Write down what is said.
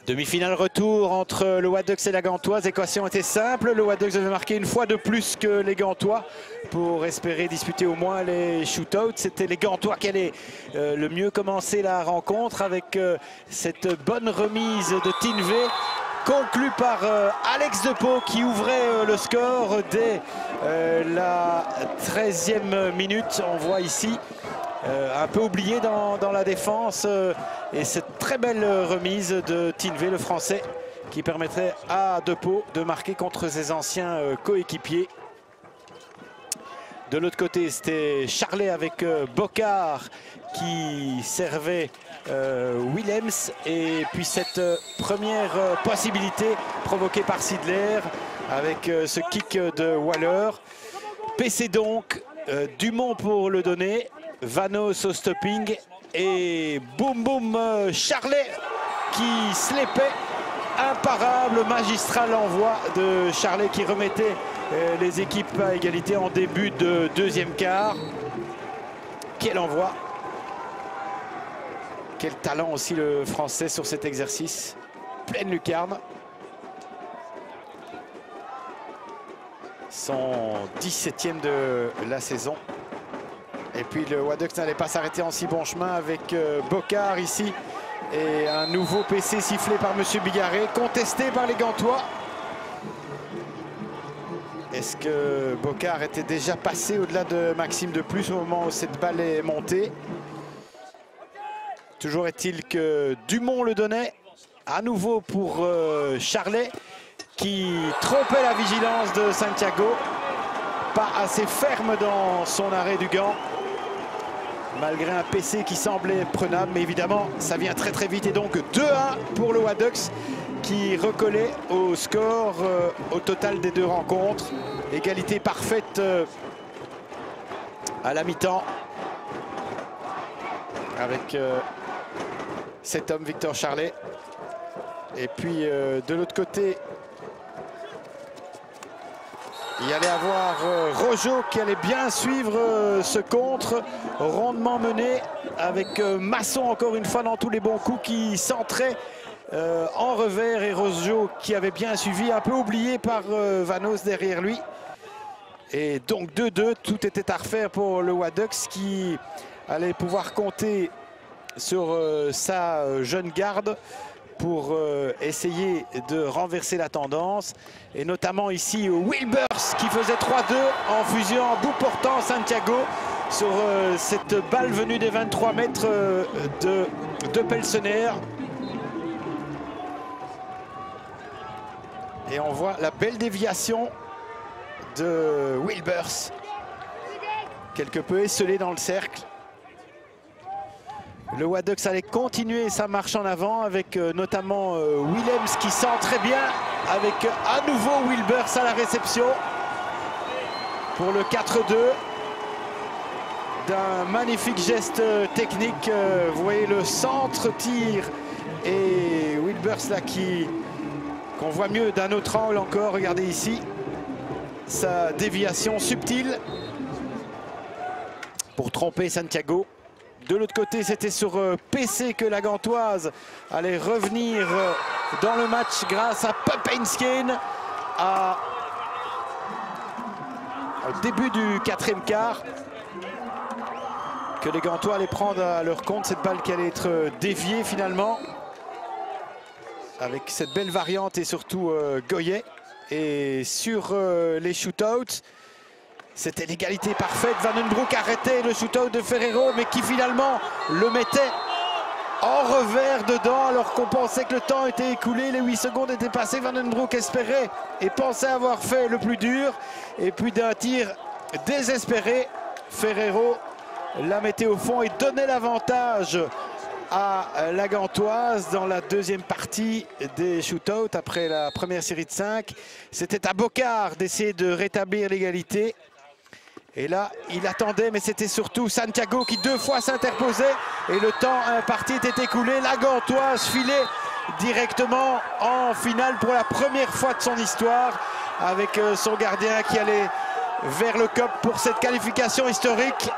Demi-finale retour entre le Wadux et la Gantoise. L'équation était simple. Le Wadux devait marquer une fois de plus que les Gantois pour espérer disputer au moins les shootouts. C'était les Gantois qui allaient le mieux commencer la rencontre avec cette bonne remise de Tinvé, conclue par Alex Depot qui ouvrait le score dès la 13e minute. On voit ici un peu oublié dans la défense et cette très belle remise de Tinvé, le français, qui permettrait à Depot de marquer contre ses anciens coéquipiers. De l'autre côté, c'était Charlet avec Bocard qui servait Willems. Et puis cette première possibilité provoquée par Sidler avec ce kick de Waller. PC donc, Dumont pour le donner. Vanos au stopping et boum boum, Charlet qui slépait, imparable, magistral envoi de Charlet qui remettait les équipes à égalité en début de deuxième quart. Quel envoi, quel talent aussi le français sur cet exercice, pleine lucarne. Son 17e de la saison. Et puis le Wadux n'allait pas s'arrêter en si bon chemin avec Bocard ici. Et un nouveau PC sifflé par M. Bigarré, contesté par les Gantois. Est-ce que Bocard était déjà passé au-delà de Maxime de plus au moment où cette balle est montée? Toujours est-il que Dumont le donnait. À nouveau pour Charlet qui trompait la vigilance de Santiago. Pas assez ferme dans son arrêt du gant, malgré un PC qui semblait prenable, mais évidemment ça vient très très vite et donc 2-1 pour le Wadux qui recollait au score au total des deux rencontres. Égalité parfaite à la mi-temps avec cet homme Victor Charlet. Et puis de l'autre côté, il y allait avoir Rojo qui allait bien suivre ce contre, rondement mené avec Masson encore une fois dans tous les bons coups qui centrait en revers, et Rojo qui avait bien suivi, un peu oublié par Vanos derrière lui. Et donc 2-2, tout était à refaire pour le Wadux qui allait pouvoir compter sur sa jeune garde pour essayer de renverser la tendance. Et notamment ici Wilbers qui faisait 3-2 en fusion en bout portant Santiago sur cette balle venue des 23 mètres de Pelsener. Et on voit la belle déviation de Wilbers, quelque peu esselé dans le cercle. Le Wadux allait continuer sa marche en avant avec notamment Willems qui sent très bien, avec à nouveau Wilbers à la réception pour le 4-2. D'un magnifique geste technique, vous voyez le centre-tir et Wilbers là qu'on voit mieux d'un autre angle encore, regardez ici sa déviation subtile pour tromper Santiago. De l'autre côté, c'était sur PC que la Gantoise allait revenir dans le match grâce à Pepinskine au début du 4e quart. Que les Gantois allaient prendre à leur compte cette balle qui allait être déviée finalement. Avec cette belle variante et surtout Goyet. Et sur les shootouts, c'était l'égalité parfaite. Vandenbroek arrêtait le shootout de Ferrero, mais qui finalement le mettait en revers dedans, alors qu'on pensait que le temps était écoulé, les 8 secondes étaient passées. Vandenbroek espérait et pensait avoir fait le plus dur. Et puis d'un tir désespéré, Ferrero la mettait au fond et donnait l'avantage à la Gantoise dans la deuxième partie des shootouts après la première série de 5. C'était à Bocard d'essayer de rétablir l'égalité. Et là, il attendait, mais c'était surtout Santiago qui 2 fois s'interposait. Et le temps imparti était écoulé. La Gantoise filait directement en finale pour la première fois de son histoire, avec son gardien qui allait vers le COP pour cette qualification historique.